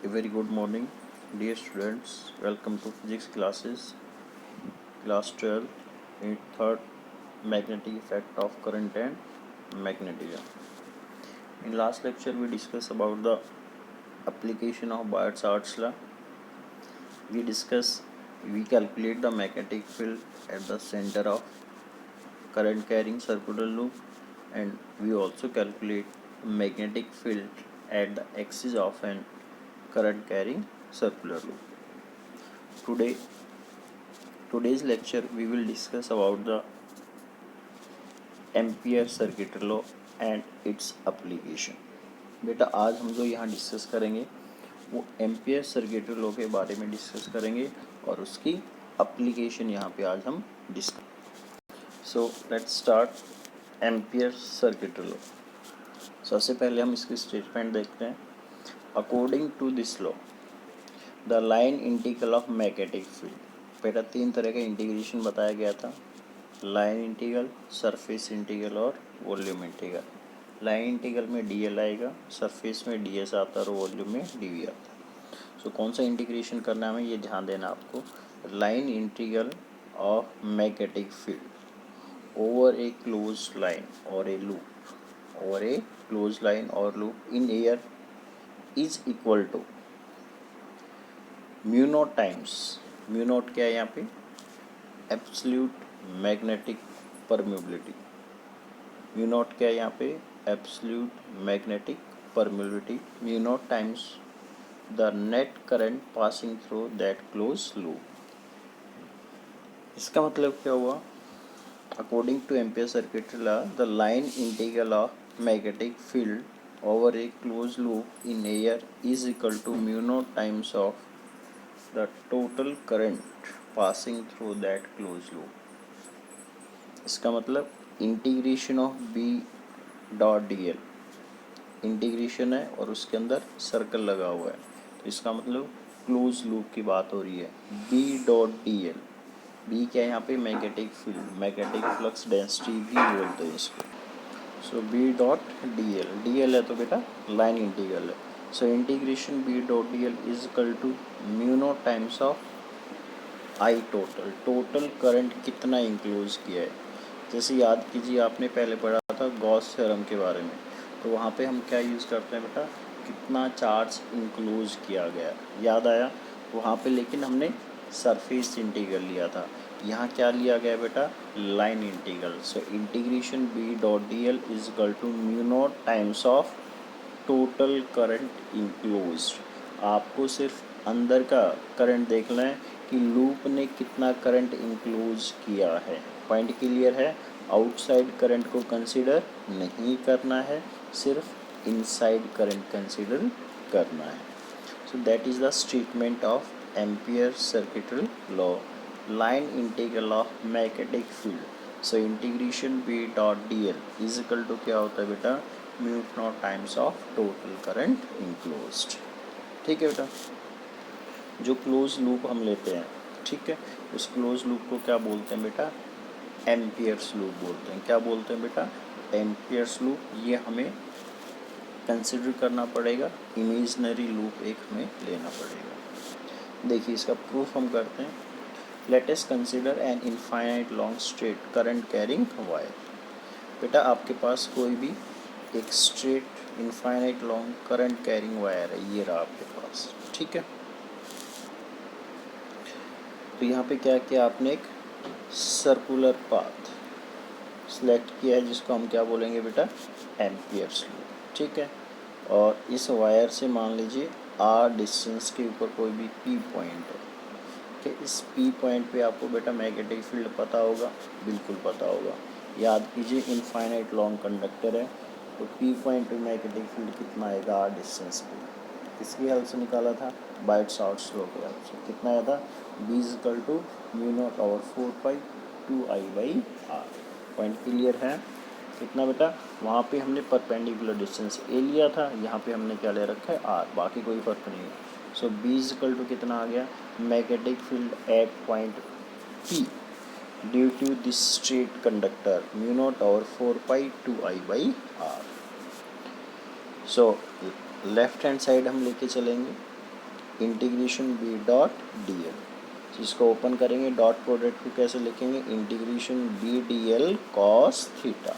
A very good morning, dear students. Welcome to physics classes, class 12, in third magnetic effect of current and magnetism. In last lecture, we discussed about the application of Biot-Savart's law. We calculate the magnetic field at the center of current carrying circular loop, and we also calculate magnetic field at the axis of an current carrying circular loop. Today's lecture we will discuss about the ampere circuit law and its application. बेटा आज हम जो यहाँ discuss करेंगे वो ampere circuit law के बारे में डिस्कस करेंगे और उसकी एप्लीकेशन यहाँ पे आज हम discuss. So let's start ampere circuit law. सबसे पहले हम इसकी स्टेटमेंट देखते हैं। According to this law the line integral of magnetic field. बेटा तीन तरह का इंटीग्रेशन बताया गया था, लाइन इंटीग्रल, सरफेस इंटीग्रल और वॉल्यूम इंटीग्रल। लाइन इंटीग्रल में डीएल आएगा, सरफेस में डीएस आता है और वॉल्यूम में डीवी आता है। सो कौन सा इंटीग्रेशन करना है हमें ये ध्यान देना आपको। Line integral of magnetic field over a close line और a loop, over a close line और loop in air is equal to mu naught times, mu naught क्या है यहाँ पे, absolute magnetic permeability. Mu naught क्या है यहाँ पे, absolute magnetic permeability, mu naught times the net current passing through that close loop. इसका मतलब क्या हुआ, according to Ampere circuit law the line integral of magnetic field over a close loop in air is equal to mu naught times of the total current passing through that close loop. इसका मतलब integration of B dot D L, integration है और उसके अंदर circle लगा हुआ है, तो इसका मतलब क्लोज लूप की बात हो रही है। B dot D L, B क्या है यहाँ पे, magnetic field, magnetic flux density भी बोलते हैं इसको। So B dot D L, D L है तो बेटा लाइन इंटीग्रल है। So integration B dot D L is equal to mu naught times of I total, total current कितना enclose किया है। जैसे याद कीजिए आपने पहले पढ़ा था गॉस थ्योरम के बारे में, तो वहाँ पे हम क्या यूज़ करते हैं बेटा, कितना चार्ज इंक्लोज किया गया, याद आया वहाँ पे। लेकिन हमने सरफेस इंटीग्रल लिया था, यहाँ क्या लिया गया बेटा, line integral. So integration B dot D L is equal to mu naught times of total current enclose. आपको सिर्फ अंदर का करंट देखना है कि लूप ने कितना करंट इंक्लोज किया है। पॉइंट क्लियर है, आउटसाइड करंट को कंसीडर नहीं करना है, सिर्फ इनसाइड करंट कंसीडर करना है। So that is the statement of ampere circuital law, line integral of magnetic field. So integration B dot D L is equal to क्या होता है बेटा, mu naught times of total current enclosed. ठीक है बेटा, जो क्लोज लूप हम लेते हैं, ठीक है, उस क्लोज लूप को क्या बोलते हैं बेटा, एम्पियर्स लूप बोलते हैं। क्या बोलते हैं बेटा, एम्पियर्स लूप। ये हमें कंसिडर करना पड़ेगा, इमेजिनरी लूप एक हमें लेना पड़ेगा। देखिए इसका प्रूफ हम करते हैं। Let us consider an infinite long straight current carrying wire. बेटा आपके पास कोई भी एक straight infinite long current carrying wire है, ये रहा आपके पास, ठीक है। तो यहाँ पे क्या किया आपने, एक सर्कुलर पाथ सेलेक्ट किया है जिसको हम क्या बोलेंगे बेटा, एम्पियर्स लूप, ठीक है। और इस वायर से मान लीजिए आर डिस्टेंस के ऊपर कोई भी पी पॉइंट है, कि इस पी पॉइंट पे आपको बेटा मैग्नेटिक फील्ड पता होगा, बिल्कुल पता होगा। याद कीजिए इनफाइनाइट लॉन्ग कंडक्टर है, तो पी पॉइंट पे मैग्नेटिक फील्ड कितना आएगा, आर डिस्टेंस पे। किसकी हेल्प से निकाला था, बायट-सावर्ट्स लॉ की हेल्प से। कितना आया था, B is equal to mu naught over 4π2I/r। Point clear है। कितना बेटा, वहाँ पे हमने परपेंडिकुलर डिस्टेंस ए लिया था, यहाँ पे हमने क्या ले रखा है, आर, बाकी कोई फर्क नहीं है। So B is equal to कितना आ गया, magnetic field at point P due to this straight conductor mu naught over 4π2I/r। So left hand side हम लेके चलेंगे, integration B dot D L. इसको ओपन करेंगे, डॉट प्रोडक्ट को कैसे लिखेंगे, integration B D L cos theta.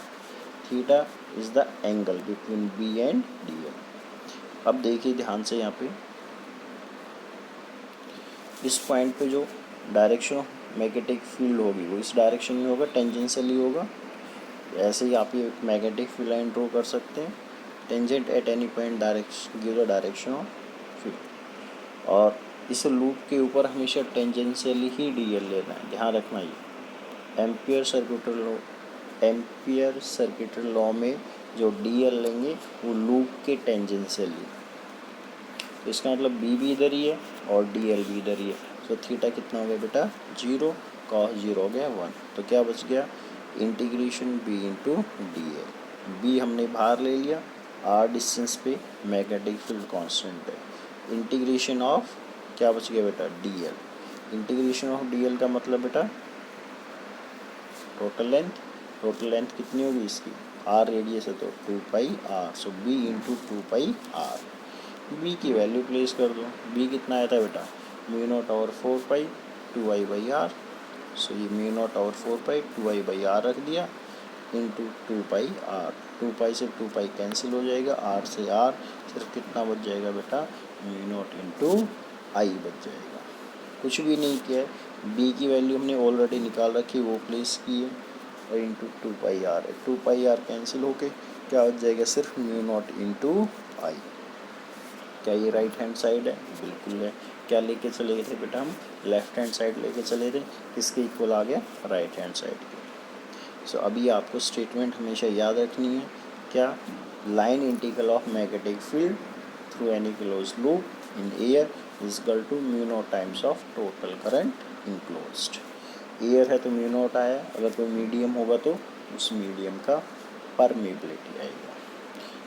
Theta is the angle between B and D L. अब देखिए ध्यान से, यहाँ पे इस पॉइंट पे जो डायरेक्शन ऑफ मैग्नेटिक फील्ड होगी वो इस डायरेक्शन में होगा, टेंजेंशियली होगा। ऐसे ही आप ये मैग्नेटिक फील्ड लाइन ड्रॉ कर सकते हैं। Tangent at any point direction give the direction of field. और इस लूप के ऊपर हमेशा टेंजेंशियली ही डी एल लेना है, ध्यान रखना। ये एम्पियर सर्किटल लॉ में जो डी एल लेंगे वो लूप के टेंजेंशियली, तो इसका मतलब बी भी इधर ही है और डी एल भी इधर ही है। तो थीटा कितना हो गया बेटा, 0, कॉस 0 हो गया 1। तो क्या बच गया, integration B into D L. B हमने बाहर ले लिया, आर डिस्टेंस पे मैग्नेटिक फील्ड कांस्टेंट है। इंटीग्रेशन ऑफ क्या बच गया बेटा, D L. Integration of D L का मतलब बेटा टोटल लेंथ। टोटल लेंथ कितनी होगी इसकी, आर रेडियस है तो 2 pi R. So B into 2 pi R. B की वैल्यू प्लेस कर दो। बी कितना आया था बेटा, mu naught over 4 pi 2 I by R. So ये mu naught over 4 pi 2 I by R रख दिया इंटू 2 पाई आर। 2 पाई से 2 पाई कैंसिल हो जाएगा, आर से आर सिर्फ कितना बच जाएगा बेटा, म्यू नॉट इंटू आई बच जाएगा। कुछ भी नहीं किया है, बी की वैल्यू हमने ऑलरेडी निकाल रखी, वो प्लेस की है, और इंटू 2 पाई आर है। 2 पाई आर कैंसिल होके क्या बच जाएगा, सिर्फ म्यू नॉट इंटू आई। क्या ये राइट हैंड साइड है, बिल्कुल है। क्या लेके चले गए थे बेटा हम, लेफ्ट हैंड साइड लेके चले थे, किसके इक्वल आ गया, राइट हैंड साइड के। सो अभी आपको स्टेटमेंट हमेशा याद रखनी है, क्या, line integral of magnetic field through any close loop in air is equal to mu naught times of total current enclosed. Air है तो म्यू नॉट आया, अगर कोई मीडियम होगा तो उस मीडियम का परमेबिलिटी आएगा।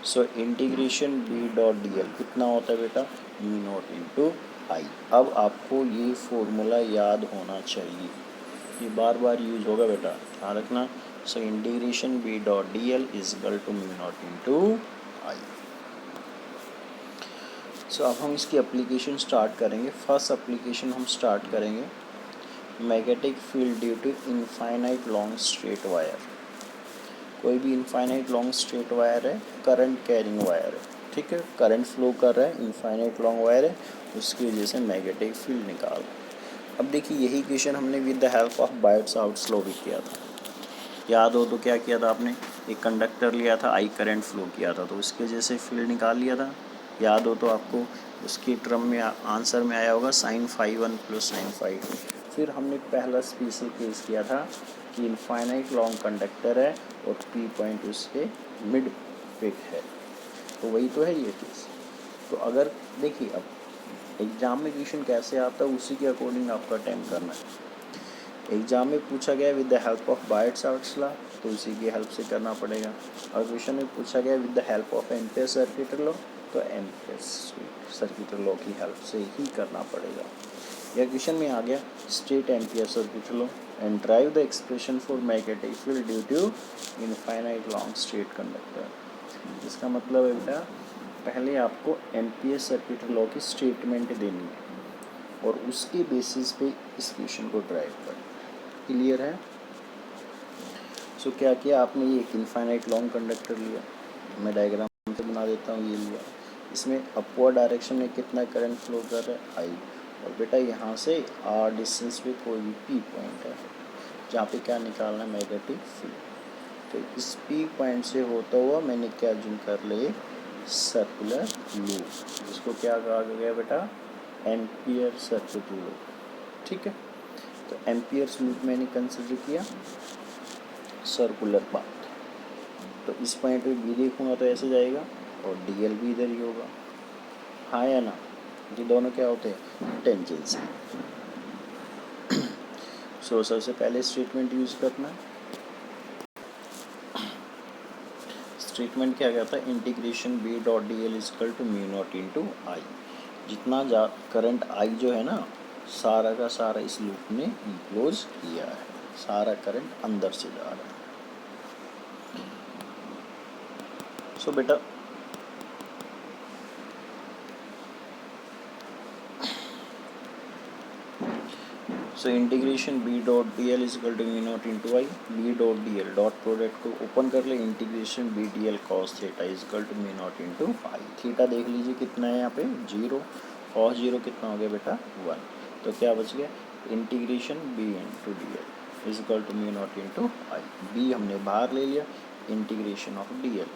So integration B dot D L कितना होता है बेटा, म्यू नॉट इंटू आई। अब आपको ये फॉर्मूला याद होना चाहिए, ये बार बार यूज होगा बेटा, ध्यान रखना। So integration B dot D L is equal to mu naught into I. So अब हम इसकी एप्लीकेशन स्टार्ट करेंगे। फर्स्ट एप्लीकेशन हम स्टार्ट करेंगे, magnetic field due to infinite long straight wire. कोई भी इनफाइनाइट लॉन्ग स्ट्रेट वायर है, current carrying wire है, ठीक है, करंट फ्लो कर रहा है, इनफाइनाइट लॉन्ग वायर है, उसकी वजह से मैग्नेटिक फील्ड निकाल। अब देखिए यही क्वेश्चन हमने with the help of Biot Savart law भी किया था। याद हो तो क्या किया था आपने, एक कंडक्टर लिया था, आई करंट फ्लो किया था, तो उसकी वजह से फील्ड निकाल लिया था। याद हो तो आपको उसकी टर्म में आंसर में आया होगा sin φ1 प्लस sin φ2। फिर हमने पहला स्पेशल केस किया था कि इनफाइनाइट लॉन्ग कंडक्टर है और पी पॉइंट उसके मिड पिक है, तो वही तो है ये केस। तो अगर देखिए अब एग्जाम में क्वेश्चन कैसे आता है उसी के अकॉर्डिंग आपका अटेम्प्ट करना है। एग्जाम में पूछा गया with the help of Biot Savart law, तो उसी की हेल्प से करना पड़ेगा। और क्वेश्चन में पूछा गया with the help of ampere circuit law, तो एम्पियर सर्किट लॉ की हेल्प से ही करना पड़ेगा। या क्वेश्चन में आ गया state ampere circuit law and drive the expression for magnetic field due to infinite long straight conductor. इसका मतलब है बेटा पहले आपको एम्पियर सर्किट लॉ की स्टेटमेंट देनी है और उसके बेसिस पे इस क्वेश्चन को ड्राइव करना। क्लियर है। सो क्या किया आपने, ये एक इनफाइनाइट लॉन्ग कंडक्टर लिया, मैं डायग्राम से बना देता हूँ, ये लिया, इसमें अपवर्ड डायरेक्शन में कितना करंट फ्लो कर रहा है, आई। और बेटा यहाँ से आर डिस्टेंस पे कोई भी पी पॉइंट है जहाँ पे क्या निकालना है, मैग्नेटिक फील्ड। तो इस पी पॉइंट से होता हुआ मैंने क्या जूम कर ले, सर्कुलर लूप, इसको क्या कहा गया बेटा, एम्पियर सर्किट लूप, ठीक है। तो एम्पियर लूप मैंने कंसिडर किया सर्कुलर पाथ, तो इस पॉइंट पे बी देखूँगा तो ऐसे जाएगा और डी एल भी इधर ही होगा, हाँ या ना, ये दोनों क्या होते हैं, टेंजेंसी। सो सबसे पहले स्टेटमेंट यूज करना। स्टेटमेंट क्या कहता है, integration B dot D L is equal to mu naught into I. जितना करंट आई जो है ना, सारा का सारा इस लूप ने इनक्लोज किया है, सारा करंट अंदर से जा रहा है। सो बेटा so integration B dot D L is equal to mu naught into I, B dot D L dot product को ओपन कर ले, integration B D L cos theta is equal to mu naught into I. Theta देख लीजिए कितना है यहाँ पे 0, cos 0 कितना हो गया बेटा 1, तो क्या बच गया integration B into D L is equal to mu naught into I. B हमने बाहर ले लिया, integration of D L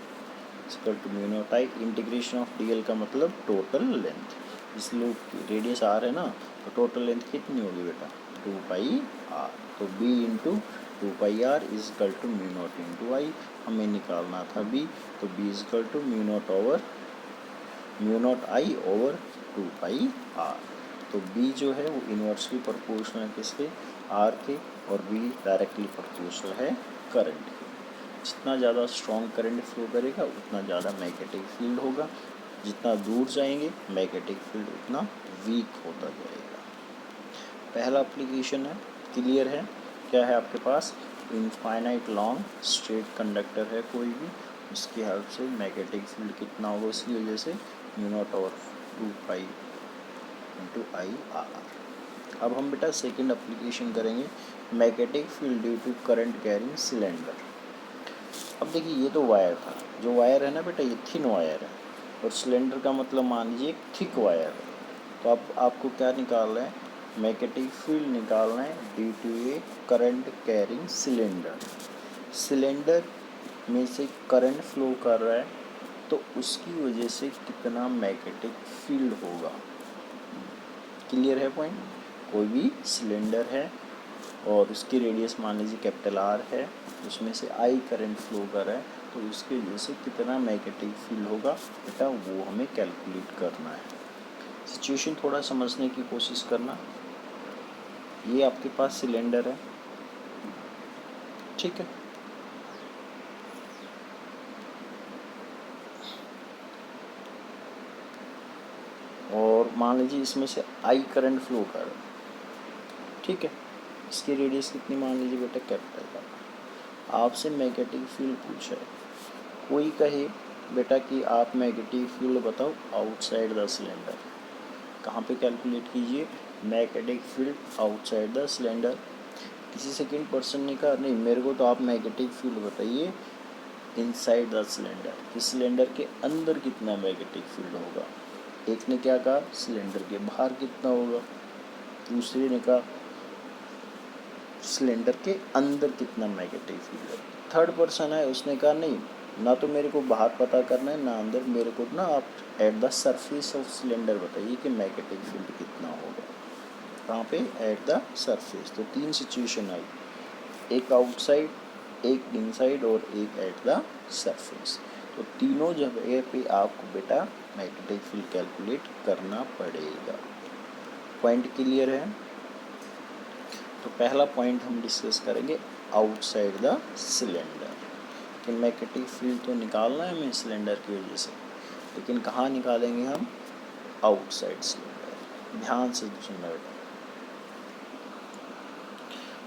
is equal to mu naught I. Integration of D L का मतलब टोटल लेंथ, इस लूप की रेडियस आर है ना, तो टोटल लेंथ कितनी होगी बेटा 2 पाई आर। तो b into 2 pi R is equal to mu naught into I हमें निकालना था b, तो b is equal to mu naught I over 2 pi R. तो b जो है वो इन्वर्सली प्रोपोर्शनल है किसके r के, और b डायरेक्टली प्रोपोर्शनल है करंट के। जितना ज़्यादा स्ट्रॉन्ग करंट फ्लो करेगा उतना ज़्यादा मैग्नेटिक फील्ड होगा, जितना दूर जाएंगे मैग्नेटिक फील्ड उतना वीक होता जाएगा। पहला एप्लीकेशन है, क्लियर है, क्या है आपके पास इनफाइनाइट लॉन्ग स्ट्रेट कंडक्टर है कोई भी, उसकी हेल्प से मैग्नेटिक फील्ड कितना होगा, उसकी वजह से mu naught over 2 pi into I R. अब हम बेटा सेकंड एप्लीकेशन करेंगे, magnetic field due to current carrying cylinder. अब देखिए ये तो वायर था, जो वायर है ना बेटा ये थिन वायर है, और सिलेंडर का मतलब मान लीजिए एक थिक वायर है। तो अब आपको क्या निकालना है, मैग्नेटिक फील्ड निकालना है due to a current carrying cylinder. Cylinder में से करंट फ्लो कर रहा है तो उसकी वजह से कितना मैग्नेटिक फील्ड होगा। क्लियर है पॉइंट। कोई भी सिलेंडर है और उसकी रेडियस मान लीजिए कैपिटल आर है, उसमें से आई करंट फ्लो कर रहा है तो उसकी वजह से कितना मैग्नेटिक फील्ड होगा बेटा वो हमें कैलकुलेट करना है। सिचुएशन थोड़ा समझने की कोशिश करना। ये आपके पास सिलेंडर है, ठीक है, और मान लीजिए इसमें से आई करंट फ्लो कर रहा है, ठीक है, इसकी रेडियस कितनी मान लीजिए बेटा कैपिटल का। आपसे मैग्नेटिक फील्ड पूछा है, कोई कहे बेटा कि आप मैग्नेटिक फील्ड बताओ आउटसाइड द सिलेंडर, कहाँ पे कैलकुलेट कीजिए magnetic field outside the cylinder. किसी सेकंड पर्सन ने कहा नहीं मेरे को तो आप मैग्नेटिक फील्ड बताइए इनसाइड द सिलेंडर, कि सिलेंडर के अंदर कितना मैग्नेटिक फील्ड होगा। एक ने क्या कहा सिलेंडर के बाहर कितना होगा, दूसरे ने कहा सिलेंडर के अंदर कितना मैग्नेटिक फील्ड है। थर्ड पर्सन है उसने कहा नहीं ना तो मेरे को बाहर पता करना है ना अंदर, मेरे को ना आप at the surface of cylinder बताइए कि मैग्नेटिक फील्ड कितना होगा। कहाँ पे एट द सरफेस। तो 3 सिचुएशन आई, एक आउटसाइड, एक इनसाइड और एक एट द सरफेस। तो तीनों जगह पे आपको बेटा मैग्नेटिक फील्ड कैलकुलेट करना पड़ेगा। पॉइंट क्लियर है। तो पहला पॉइंट हम डिस्कस करेंगे आउटसाइड द सिलेंडर, कि मैग्नेटिक फील्ड तो निकालना है हमें सिलेंडर की वजह से, लेकिन कहाँ निकालेंगे हम आउटसाइड सिलेंडर। ध्यान से सुनना बेटा।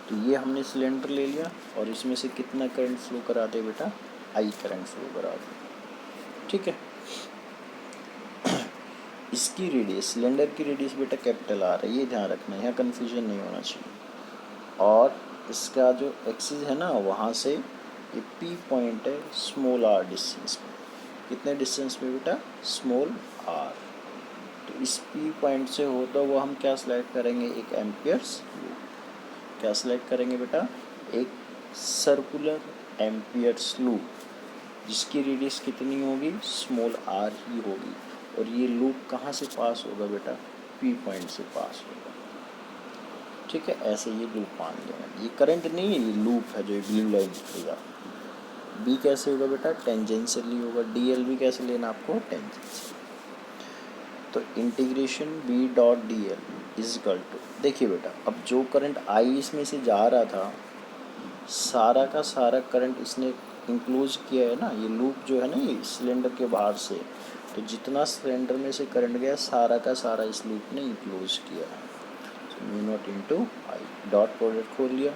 तो ये हमने सिलेंडर ले लिया और इसमें से कितना करंट फ्लो कराते बेटा आई करंट फ्लो कराते, ठीक है। इसकी रेडियस सिलेंडर की रेडियस बेटा कैपिटल आर है, ये ध्यान रखना, यहाँ कन्फ्यूजन नहीं होना चाहिए। और इसका जो एक्सिस है ना वहाँ से ये पी पॉइंट है स्मॉल आर डिस्टेंस पे, कितने डिस्टेंस पे बेटा स्मॉल आर। तो इस पी पॉइंट से होता हुआ हम क्या सिलेक्ट करेंगे एक एम्पियर्स लूप। क्या सिलेक्ट करेंगे बेटा एक सर्कुलर एम्पियर्स लूप, जिसकी रेडियस कितनी होगी स्मॉल आर ही होगी। और ये लूप कहाँ से पास होगा बेटा पी पॉइंट से पास होगा, ठीक है। ऐसे ये लूप मान लेना, ये करंट नहीं है ये लूप है जो ब्लू लाइन दिखेगा। बी कैसे होगा बेटा टेंजेंशियली होगा, डीएल भी कैसे लेना आपको टेंजेंशियल। तो integration B dot D L is equal to, देखिए बेटा अब जो करंट आई इसमें से जा रहा था सारा का सारा करंट इसने इंक्लूज किया है ना, ये लूप जो है ना ये सिलेंडर के बाहर से, तो जितना सिलेंडर में से करंट गया सारा का सारा इस लूप ने इंक्लूज किया है। Mu naught into I, dot product खोल लिया,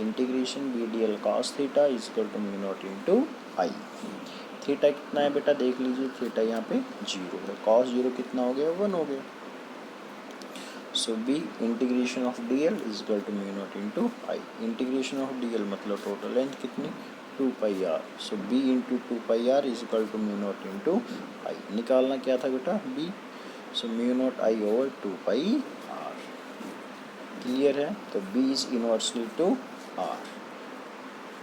integration B D L cos theta is equal to mu naught into I. Theta कितना है बेटा देख लीजिए, थीटा यहाँ पे 0 है, कॉस 0 कितना हो गया 1 हो गया। So B integration of D L is equal to mu naught into I. Integration of D l मतलब टोटल लेंथ कितनी 2 pi R. So B into 2 pi R is equal to mu naught into I. निकालना क्या था बेटा B. So mu naught I over 2 pi R. Clear है। तो B is inversely to R.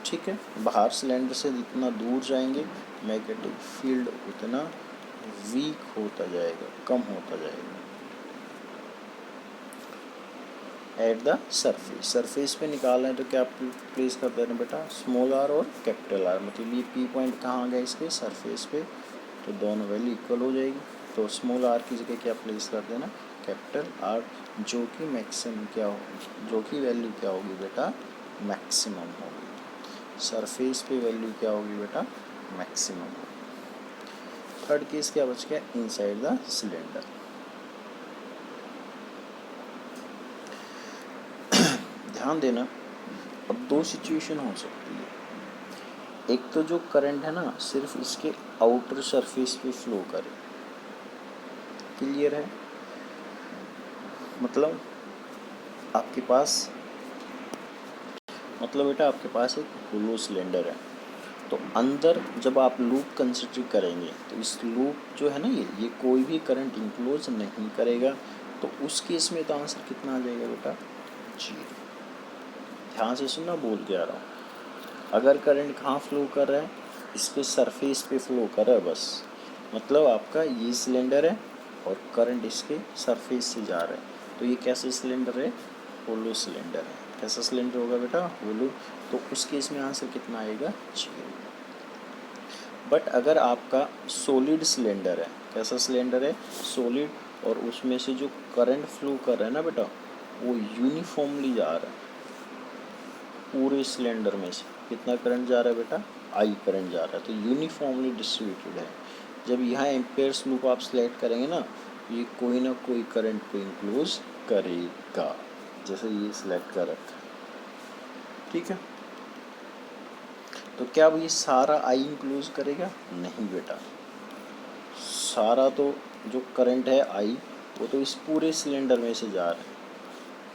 ठीक है। बाहर सिलेंडर से जितना दूर जाएंगे मैग्नेटिक फील्ड उतना वीक होता जाएगा, कम होता जाएगा। एट द सरफेस, सरफेस पे निकालना है तो क्या प्लेस कर देना बेटा स्मॉल आर और कैपिटल आर। मतलब ये पी पॉइंट कहाँ आ गया इसके सरफेस पे, तो दोनों वैल्यू इक्वल हो जाएगी। तो स्मॉल आर की जगह क्या प्लेस कर देना कैपिटल आर, जो कि मैक्सिमम क्या होगी, जो कि वैल्यू क्या होगी बेटा मैक्सिमम होगी। सरफेस पे वैल्यू क्या होगी बेटा मैक्सिमम होगी। थर्ड केस क्या बच गया इनसाइड द सिलेंडर। ध्यान देना, अब दो सिचुएशन हो सकती है। एक तो जो करंट है ना सिर्फ इसके आउटर सरफेस पे फ्लो करे। क्लियर है। मतलब आपके पास बेटा आपके पास एक होलो सिलेंडर है, तो अंदर जब आप लूप कंसिडर करेंगे तो इस लूप जो है ना ये कोई भी करंट इंक्लोज नहीं करेगा। तो उस केस में तो आंसर कितना आ जाएगा बेटा जीरो। ध्यान से सुनना, बोल के आ रहा हूँ। अगर करंट कहाँ फ्लो कर रहा है इसके सरफेस पे फ्लो कर रहा है बस, मतलब आपका ये सिलेंडर है और करंट इसके सरफेस से जा रहा है। तो ये कैसे सिलेंडर है होलो सिलेंडर है। कैसा सिलेंडर होगा बेटा होलो। तो उस केस में आंसर कितना आएगा जीरो। बट अगर आपका सॉलिड सिलेंडर है, कैसा सिलेंडर है सॉलिड, और उसमें से जो करंट फ्लो कर रहा है ना बेटा वो यूनिफॉर्मली जा रहा है पूरे सिलेंडर में से। कितना करंट जा रहा है बेटा आई करंट जा रहा है, तो यूनिफॉर्मली डिस्ट्रीब्यूटेड है। जब यहाँ एम्पेयर्स लूप आप सिलेक्ट करेंगे ना ये कोई ना कोई करंट को इंक्लोज करेगा, जैसे ये सिलेक्ट कर रखा है। ठीक है। तो क्या अब ये सारा आई इंक्लोज करेगा नहीं बेटा, सारा तो जो करंट है आई वो तो इस पूरे सिलेंडर में से जा रहा है,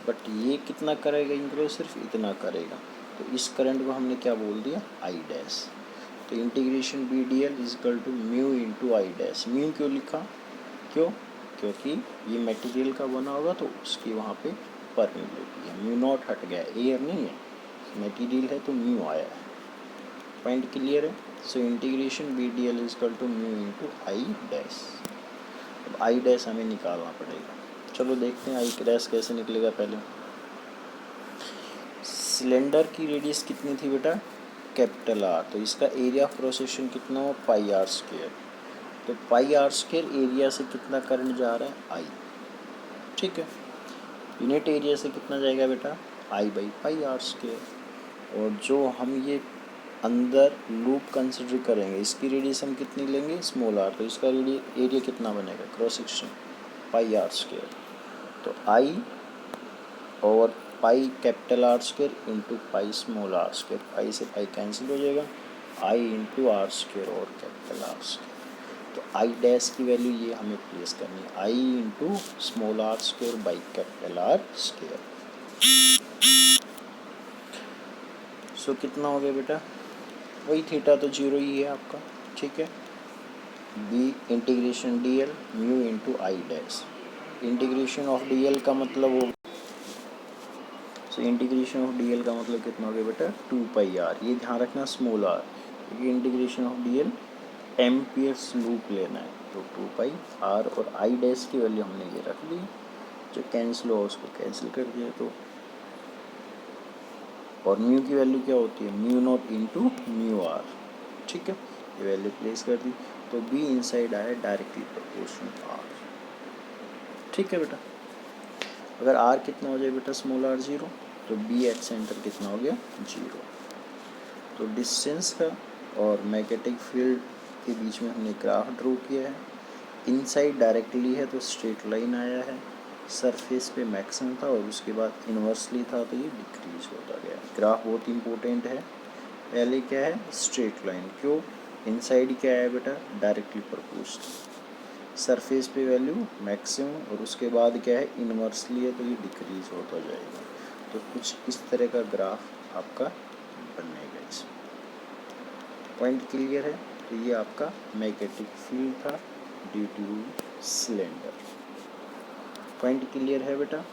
बट ये कितना करेगा इंक्लोज सिर्फ इतना करेगा। तो इस करंट को हमने क्या बोल दिया आई डैश। तो integration B D L is equal to mu into I dash. Mu क्यों लिखा, क्यों, क्योंकि ये मटेरियल का बना होगा तो उसकी वहाँ पे परमिबिलिटी है। म्यू नॉट हट गया, एयर नहीं है, मटेरियल है तो म्यू आया है। पॉइंट क्लियर है। So integration B D L is equal to mu into I dash. अब आई डैश हमें निकालना पड़ेगा। चलो देखते हैं आई डैश कैसे निकलेगा। पहले सिलेंडर की रेडियस कितनी थी बेटा कैपिटल आर, तो इसका एरिया ऑफ क्रॉस सेक्शन कितना हो पाई आर स्क्वायर। तो पाई आर स्क्वायर एरिया से कितना करंट जा रहा है आई। ठीक है। यूनिट एरिया से कितना जाएगा बेटा आई बाई पाई आर स्क्वायर। और जो हम ये अंदर लूप कंसिडर करेंगे इसकी रेडियस हम कितनी लेंगे स्मॉल आर, तो इसका एरिया कितना बनेगा cross section pi R square. तो आई और pi capital R square into pi small R square, pi से पाई कैंसिल हो जाएगा, आई इंटू आर स्क्वायर और कैपिटल आर स्क्वायर। तो आई डैश की वैल्यू ये हमें प्लेस करनी है I into small R square by capital R square. So कितना हो गया बेटा वही थीटा तो जीरो ही है आपका। ठीक है। B integration D L mu into I dash. Integration of D L का मतलब हो, so integration of D L का मतलब कितना हो गया बेटा 2 पाई आर। ये ध्यान रखना स्मॉल आर, क्योंकि integration of D L amperes loop लेना है। तो 2 पाई आर और आई डैश की वैल्यू हमने ये रख ली, जो कैंसिल हो उसको कैंसिल कर दिया। तो और म्यू की वैल्यू क्या होती है mu naught into mu R. ठीक है। ये वैल्यू प्लेस कर दी तो बी इनसाइड आया डायरेक्टली प्रोपोर्शनल आर। ठीक है बेटा। अगर आर कितना हो जाए बेटा स्मॉल आर जीरो, तो बी एट सेंटर कितना हो गया जीरो। तो डिस्टेंस का और मैग्नेटिक फील्ड के बीच में हमने ग्राफ ड्रॉ किया है। इनसाइड डायरेक्टली है तो स्ट्रेट लाइन आया है, सरफेस पे मैक्सिमम था और उसके बाद इन्वर्सली था तो ये डिक्रीज होता गया। ग्राफ बहुत इंपॉर्टेंट है। पहले क्या है स्ट्रेट लाइन, क्यों इनसाइड क्या है बेटा डायरेक्टली प्रोपोर्शनल। सरफेस पे वैल्यू मैक्सिमम और उसके बाद क्या है इनवर्सली है तो ये डिक्रीज होता जाएगा। तो कुछ इस तरह का ग्राफ आपका बनेगा। इसमें पॉइंट क्लियर है। तो ये आपका मैग्नेटिक फील्ड था due two cylinder. Point clear है बेटा।